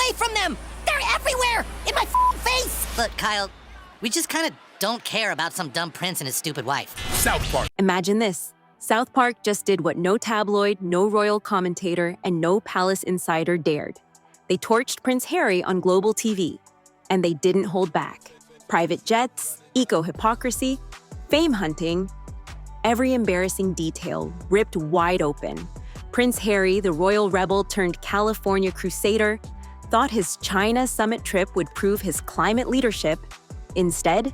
away from them! They're everywhere! In my face! Look, Kyle, we just kind of don't care about some dumb prince and his stupid wife. South Park. Imagine this. South Park just did what no tabloid, no royal commentator, and no palace insider dared. They torched Prince Harry on global TV, and they didn't hold back. Private jets, eco-hypocrisy, fame hunting, every embarrassing detail ripped wide open. Prince Harry, the royal rebel turned California crusader, thought his China summit trip would prove his climate leadership. Instead,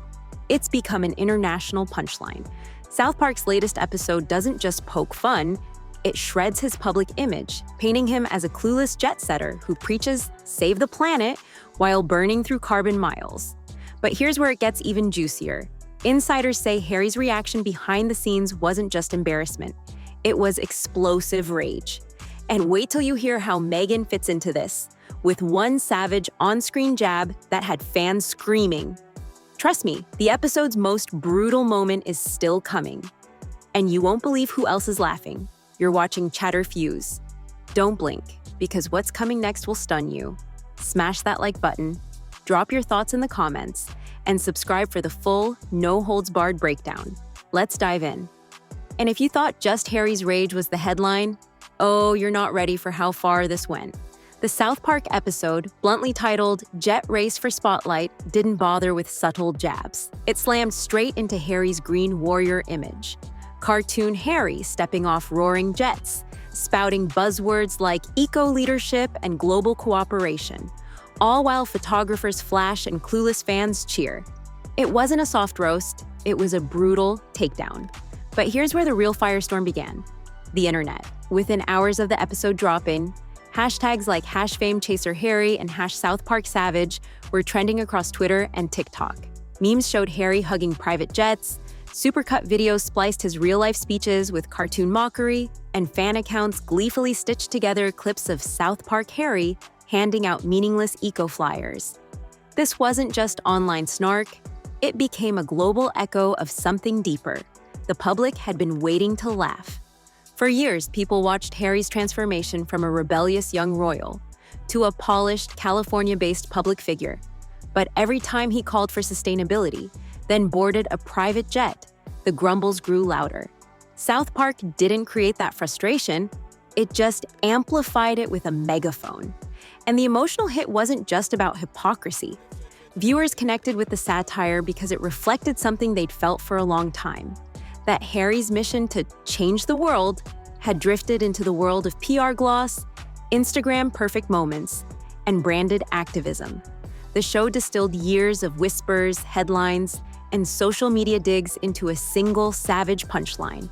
it's become an international punchline. South Park's latest episode doesn't just poke fun, it shreds his public image, painting him as a clueless jet setter who preaches save the planet while burning through carbon miles. But here's where it gets even juicier. Insiders say Harry's reaction behind the scenes wasn't just embarrassment, it was explosive rage. And wait till you hear how Meghan fits into this, with one savage on-screen jab that had fans screaming. Trust me, the episode's most brutal moment is still coming. And you won't believe who else is laughing. You're watching Chatter Fuse. Don't blink, because what's coming next will stun you. Smash that like button, drop your thoughts in the comments, and subscribe for the full, no-holds-barred breakdown. Let's dive in. And if you thought just Harry's rage was the headline, oh, you're not ready for how far this went. The South Park episode, bluntly titled Jet Race for Spotlight, didn't bother with subtle jabs. It slammed straight into Harry's green warrior image. Cartoon Harry stepping off roaring jets, spouting buzzwords like eco-leadership and global cooperation, all while photographers flash and clueless fans cheer. It wasn't a soft roast, it was a brutal takedown. But here's where the real firestorm began. The internet. Within hours of the episode dropping, hashtags like #FameChaserHarry and #SouthParkSavage were trending across Twitter and TikTok. Memes showed Harry hugging private jets, supercut videos spliced his real-life speeches with cartoon mockery, and fan accounts gleefully stitched together clips of South Park Harry handing out meaningless eco-flyers. This wasn't just online snark, it became a global echo of something deeper. The public had been waiting to laugh. For years, people watched Harry's transformation from a rebellious young royal to a polished, California-based public figure. But every time he called for sustainability, then boarded a private jet, the grumbles grew louder. South Park didn't create that frustration, it just amplified it with a megaphone. And the emotional hit wasn't just about hypocrisy. Viewers connected with the satire because it reflected something they'd felt for a long time. That Harry's mission to change the world had drifted into the world of PR gloss, Instagram perfect moments, and branded activism. The show distilled years of whispers, headlines, and social media digs into a single savage punchline.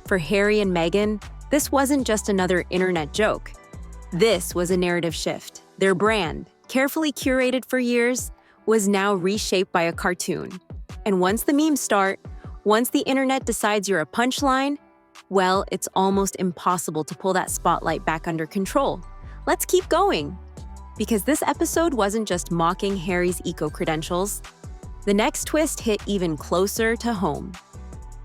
For Harry and Meghan, this wasn't just another internet joke. This was a narrative shift. Their brand, carefully curated for years, was now reshaped by a cartoon. And once the memes start, once the internet decides you're a punchline, well, it's almost impossible to pull that spotlight back under control. Let's keep going. Because this episode wasn't just mocking Harry's eco-credentials. The next twist hit even closer to home.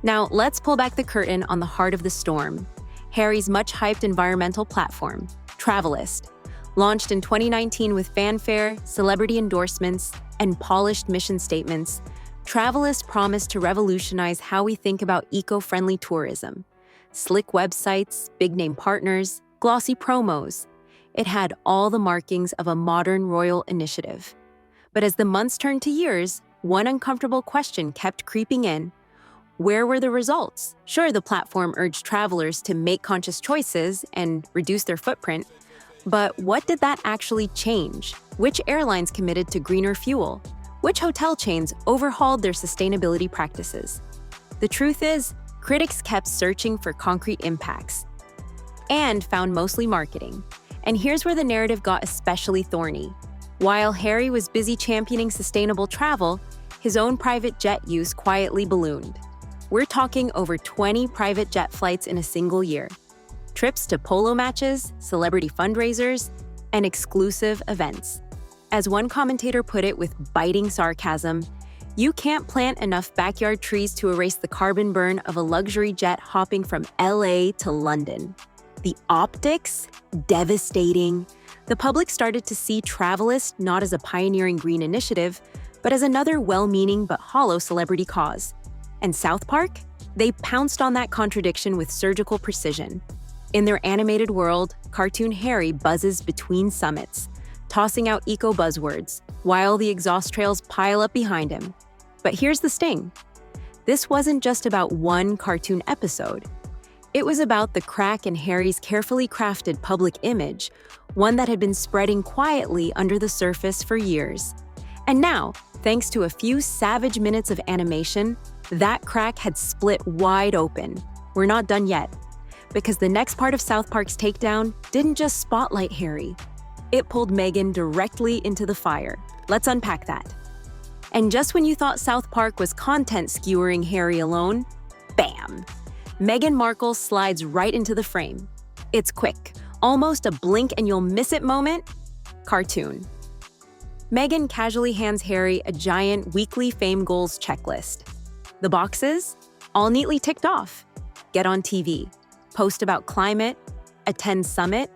Now, let's pull back the curtain on the heart of the storm. Harry's much-hyped environmental platform, Travelist. Launched in 2019 with fanfare, celebrity endorsements, and polished mission statements, Travelist promised to revolutionize how we think about eco-friendly tourism. Slick websites, big-name partners, glossy promos. It had all the markings of a modern royal initiative. But as the months turned to years, one uncomfortable question kept creeping in. Where were the results? Sure, the platform urged travelers to make conscious choices and reduce their footprint, but what did that actually change? Which airlines committed to greener fuel? Which hotel chains overhauled their sustainability practices? The truth is, critics kept searching for concrete impacts and found mostly marketing. And here's where the narrative got especially thorny. While Harry was busy championing sustainable travel, his own private jet use quietly ballooned. We're talking over 20 private jet flights in a single year. Trips to polo matches, celebrity fundraisers, and exclusive events. As one commentator put it with biting sarcasm, you can't plant enough backyard trees to erase the carbon burn of a luxury jet hopping from LA to London. The optics? Devastating. The public started to see Travelist not as a pioneering green initiative, but as another well-meaning but hollow celebrity cause. And South Park? They pounced on that contradiction with surgical precision. In their animated world, cartoon Harry buzzes between summits, tossing out eco buzzwords, while the exhaust trails pile up behind him. But here's the sting. This wasn't just about one cartoon episode. It was about the crack in Harry's carefully crafted public image, one that had been spreading quietly under the surface for years. And now, thanks to a few savage minutes of animation, that crack had split wide open. We're not done yet, because the next part of South Park's takedown didn't just spotlight Harry. It pulled Meghan directly into the fire. Let's unpack that. And just when you thought South Park was content skewering Harry alone, bam! Meghan Markle slides right into the frame. It's quick, almost a blink and you'll miss it moment. Cartoon. Meghan casually hands Harry a giant weekly fame goals checklist. The boxes? All neatly ticked off. Get on TV. Post about climate. Attend summit.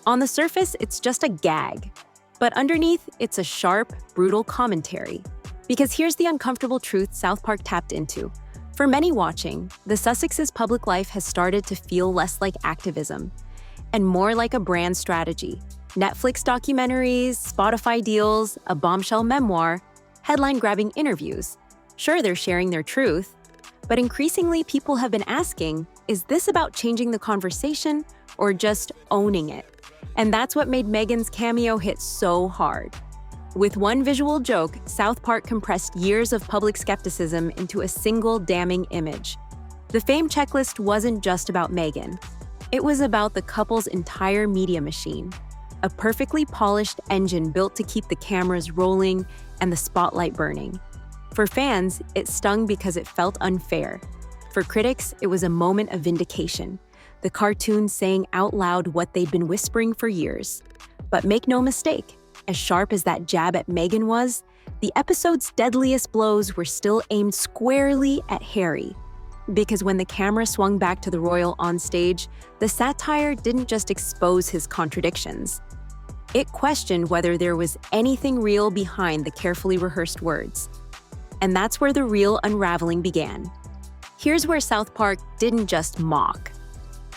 On the surface, it's just a gag. But underneath, it's a sharp, brutal commentary. Because here's the uncomfortable truth South Park tapped into. For many watching, the Sussexes' public life has started to feel less like activism and more like a brand strategy. Netflix documentaries, Spotify deals, a bombshell memoir, headline-grabbing interviews. Sure, they're sharing their truth, but increasingly people have been asking, is this about changing the conversation or just owning it? And that's what made Meghan's cameo hit so hard. With one visual joke, South Park compressed years of public skepticism into a single damning image. The fame checklist wasn't just about Meghan. It was about the couple's entire media machine, a perfectly polished engine built to keep the cameras rolling and the spotlight burning. For fans, it stung because it felt unfair. For critics, it was a moment of vindication, the cartoon saying out loud what they'd been whispering for years. But make no mistake, as sharp as that jab at Meghan was, the episode's deadliest blows were still aimed squarely at Harry. Because when the camera swung back to the royal onstage, the satire didn't just expose his contradictions. It questioned whether there was anything real behind the carefully rehearsed words. And that's where the real unraveling began. Here's where South Park didn't just mock.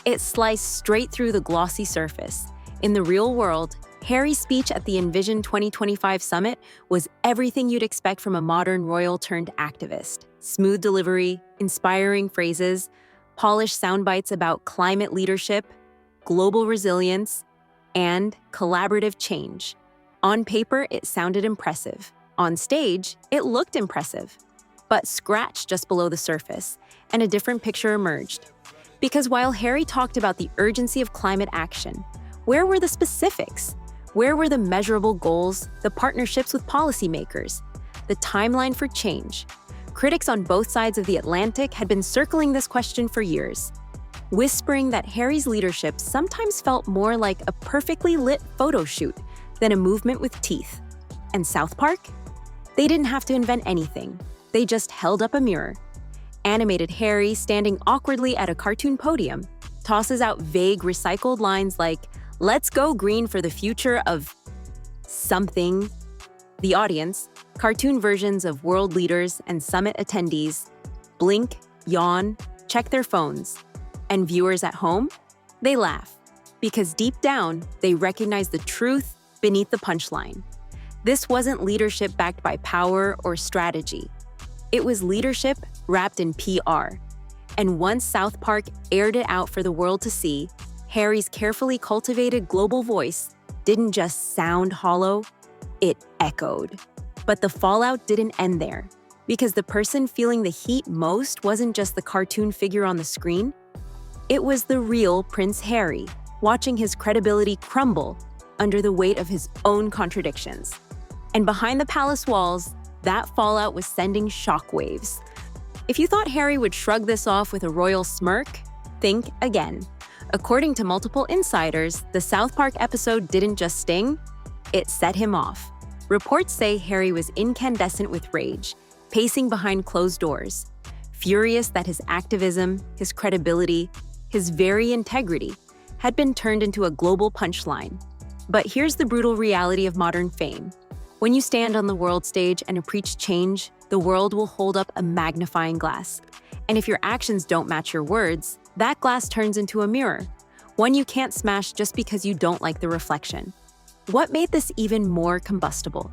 It sliced straight through the glossy surface. In the real world, Harry's speech at the Envision 2025 summit was everything you'd expect from a modern royal-turned-activist. Smooth delivery, inspiring phrases, polished sound bites about climate leadership, global resilience, and collaborative change. On paper, it sounded impressive. On stage, it looked impressive. But scratch just below the surface, and a different picture emerged. Because while Harry talked about the urgency of climate action, where were the specifics? Where were the measurable goals, the partnerships with policymakers, the timeline for change? Critics on both sides of the Atlantic had been circling this question for years, whispering that Harry's leadership sometimes felt more like a perfectly lit photo shoot than a movement with teeth. And South Park? They didn't have to invent anything. They just held up a mirror. Animated Harry, standing awkwardly at a cartoon podium, tosses out vague, recycled lines like, "Let's go green for the future of something." The audience, cartoon versions of world leaders and summit attendees, blink, yawn, check their phones. And viewers at home? They laugh. Because deep down, they recognize the truth beneath the punchline. This wasn't leadership backed by power or strategy. It was leadership wrapped in PR. And once South Park aired it out for the world to see, Harry's carefully cultivated global voice didn't just sound hollow, it echoed. But the fallout didn't end there, because the person feeling the heat most wasn't just the cartoon figure on the screen. It was the real Prince Harry, watching his credibility crumble under the weight of his own contradictions. And behind the palace walls, that fallout was sending shockwaves. If you thought Harry would shrug this off with a royal smirk, think again. According to multiple insiders, the South Park episode didn't just sting, it set him off. Reports say Harry was incandescent with rage, pacing behind closed doors, furious that his activism, his credibility, his very integrity had been turned into a global punchline. But here's the brutal reality of modern fame. When you stand on the world stage and preach change, the world will hold up a magnifying glass. And if your actions don't match your words, that glass turns into a mirror, one you can't smash just because you don't like the reflection. What made this even more combustible?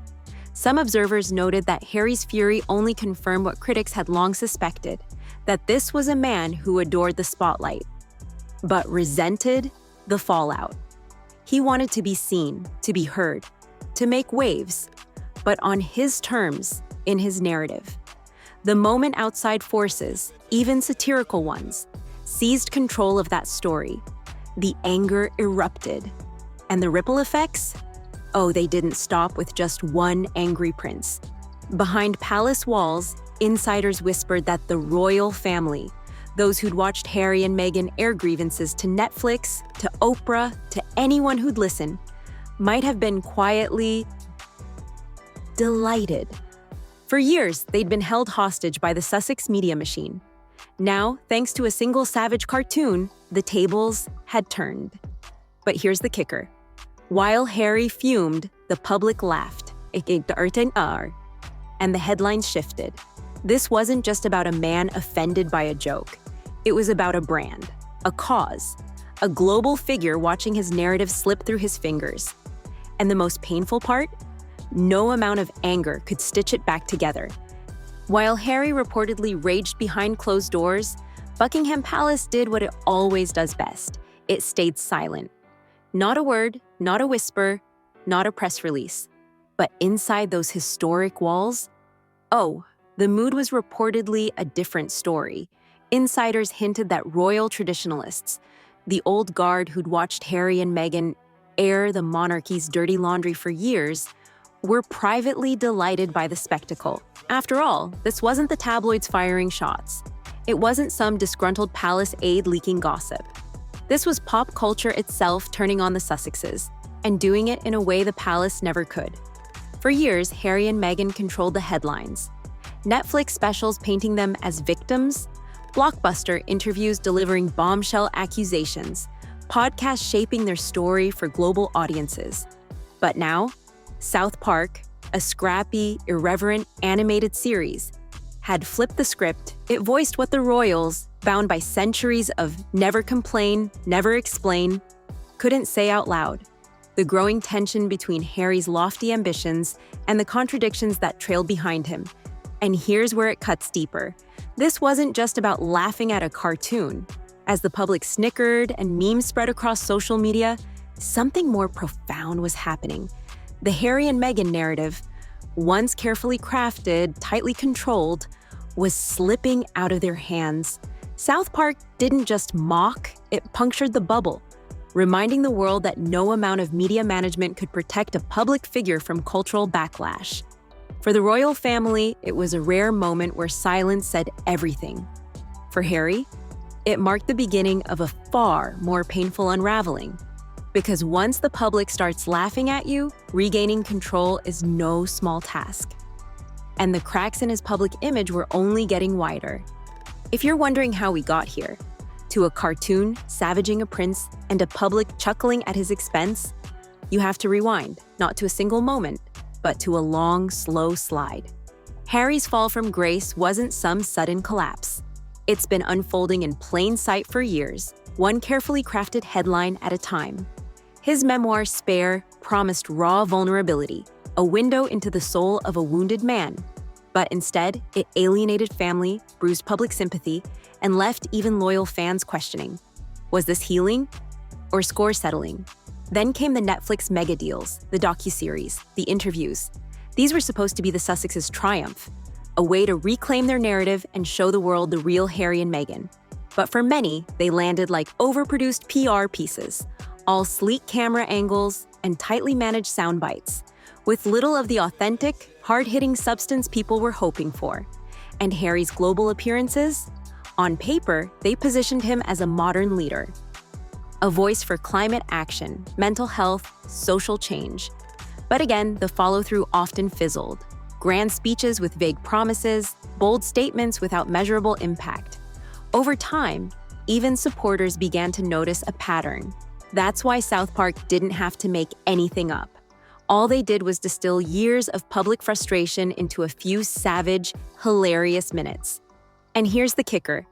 Some observers noted that Harry's fury only confirmed what critics had long suspected, that this was a man who adored the spotlight, but resented the fallout. He wanted to be seen, to be heard, to make waves, but on his terms, in his narrative. The moment outside forces, even satirical ones, seized control of that story, the anger erupted. And the ripple effects? Oh, they didn't stop with just one angry prince. Behind palace walls, insiders whispered that the royal family, those who'd watched Harry and Meghan air grievances to Netflix, to Oprah, to anyone who'd listen, might have been quietly delighted. For years, they'd been held hostage by the Sussex media machine. Now, thanks to a single savage cartoon, the tables had turned. But here's the kicker. While Harry fumed, the public laughed, and the headlines shifted. This wasn't just about a man offended by a joke. It was about a brand, a cause, a global figure watching his narrative slip through his fingers. And the most painful part? No amount of anger could stitch it back together. While Harry reportedly raged behind closed doors, Buckingham Palace did what it always does best. It stayed silent. Not a word, not a whisper, not a press release. But inside those historic walls, the mood was reportedly a different story. Insiders hinted that royal traditionalists, the old guard who'd watched Harry and Meghan air the monarchy's dirty laundry for years, were privately delighted by the spectacle. After all, this wasn't the tabloids firing shots. It wasn't some disgruntled palace aide leaking gossip. This was pop culture itself turning on the Sussexes, and doing it in a way the palace never could. For years, Harry and Meghan controlled the headlines. Netflix specials painting them as victims, blockbuster interviews delivering bombshell accusations, podcasts shaping their story for global audiences. But now, South Park, a scrappy, irreverent, animated series, had flipped the script. It voiced what the royals, bound by centuries of never complain, never explain, couldn't say out loud. The growing tension between Harry's lofty ambitions and the contradictions that trailed behind him. And here's where it cuts deeper. This wasn't just about laughing at a cartoon. As the public snickered and memes spread across social media, something more profound was happening. The Harry and Meghan narrative, once carefully crafted, tightly controlled, was slipping out of their hands. South Park didn't just mock, it punctured the bubble, reminding the world that no amount of media management could protect a public figure from cultural backlash. For the royal family, it was a rare moment where silence said everything. For Harry, it marked the beginning of a far more painful unraveling. Because once the public starts laughing at you, regaining control is no small task. And the cracks in his public image were only getting wider. If you're wondering how we got here, to a cartoon savaging a prince and a public chuckling at his expense, you have to rewind, not to a single moment, but to a long, slow slide. Harry's fall from grace wasn't some sudden collapse. It's been unfolding in plain sight for years, one carefully crafted headline at a time. His memoir, Spare, promised raw vulnerability, a window into the soul of a wounded man. But instead, it alienated family, bruised public sympathy, and left even loyal fans questioning. Was this healing or score settling? Then came the Netflix mega deals, the docuseries, the interviews. These were supposed to be the Sussexes' triumph, a way to reclaim their narrative and show the world the real Harry and Meghan. But for many, they landed like overproduced PR pieces, all sleek camera angles and tightly managed sound bites, with little of the authentic, hard-hitting substance people were hoping for. And Harry's global appearances? On paper, they positioned him as a modern leader, a voice for climate action, mental health, social change. But again, the follow-through often fizzled. Grand speeches with vague promises, bold statements without measurable impact. Over time, even supporters began to notice a pattern. That's why South Park didn't have to make anything up. All they did was distill years of public frustration into a few savage, hilarious minutes. And here's the kicker.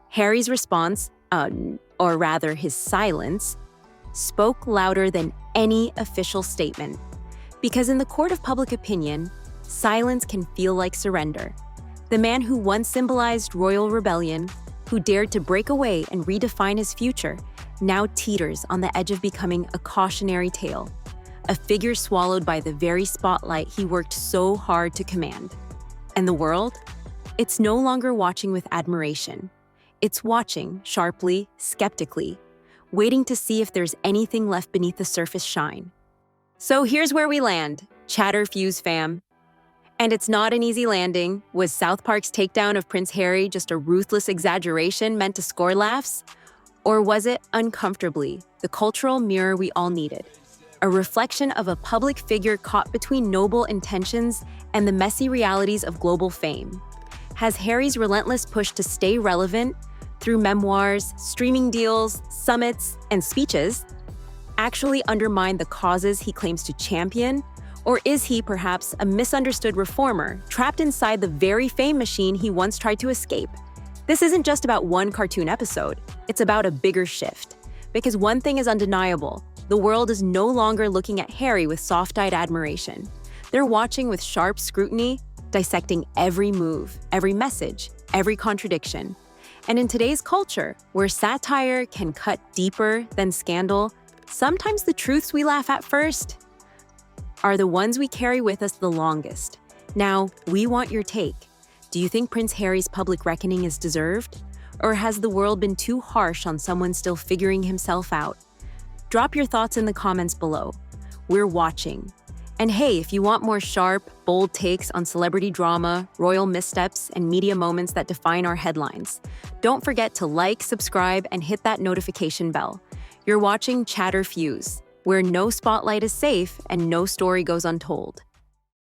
Harry's response, or rather his silence, spoke louder than any official statement. Because in the court of public opinion, silence can feel like surrender. The man who once symbolized royal rebellion, who dared to break away and redefine his future, now teeters on the edge of becoming a cautionary tale, a figure swallowed by the very spotlight he worked so hard to command. And the world? It's no longer watching with admiration. It's watching, sharply, skeptically, waiting to see if there's anything left beneath the surface shine. So here's where we land, Chatter Fuse fam. And it's not an easy landing. Was South Park's takedown of Prince Harry just a ruthless exaggeration meant to score laughs? Or was it, uncomfortably, the cultural mirror we all needed? A reflection of a public figure caught between noble intentions and the messy realities of global fame. Has Harry's relentless push to stay relevant, through memoirs, streaming deals, summits, and speeches, actually undermined the causes he claims to champion? Or is he perhaps a misunderstood reformer trapped inside the very fame machine he once tried to escape? This isn't just about one cartoon episode, it's about a bigger shift. Because one thing is undeniable, the world is no longer looking at Harry with soft-eyed admiration. They're watching with sharp scrutiny, dissecting every move, every message, every contradiction. And in today's culture, where satire can cut deeper than scandal, sometimes the truths we laugh at first are the ones we carry with us the longest. Now, we want your take. Do you think Prince Harry's public reckoning is deserved? Or has the world been too harsh on someone still figuring himself out? Drop your thoughts in the comments below. We're watching. And hey, if you want more sharp, bold takes on celebrity drama, royal missteps, and media moments that define our headlines, don't forget to like, subscribe, and hit that notification bell. You're watching Chatter Fuse, where no spotlight is safe and no story goes untold.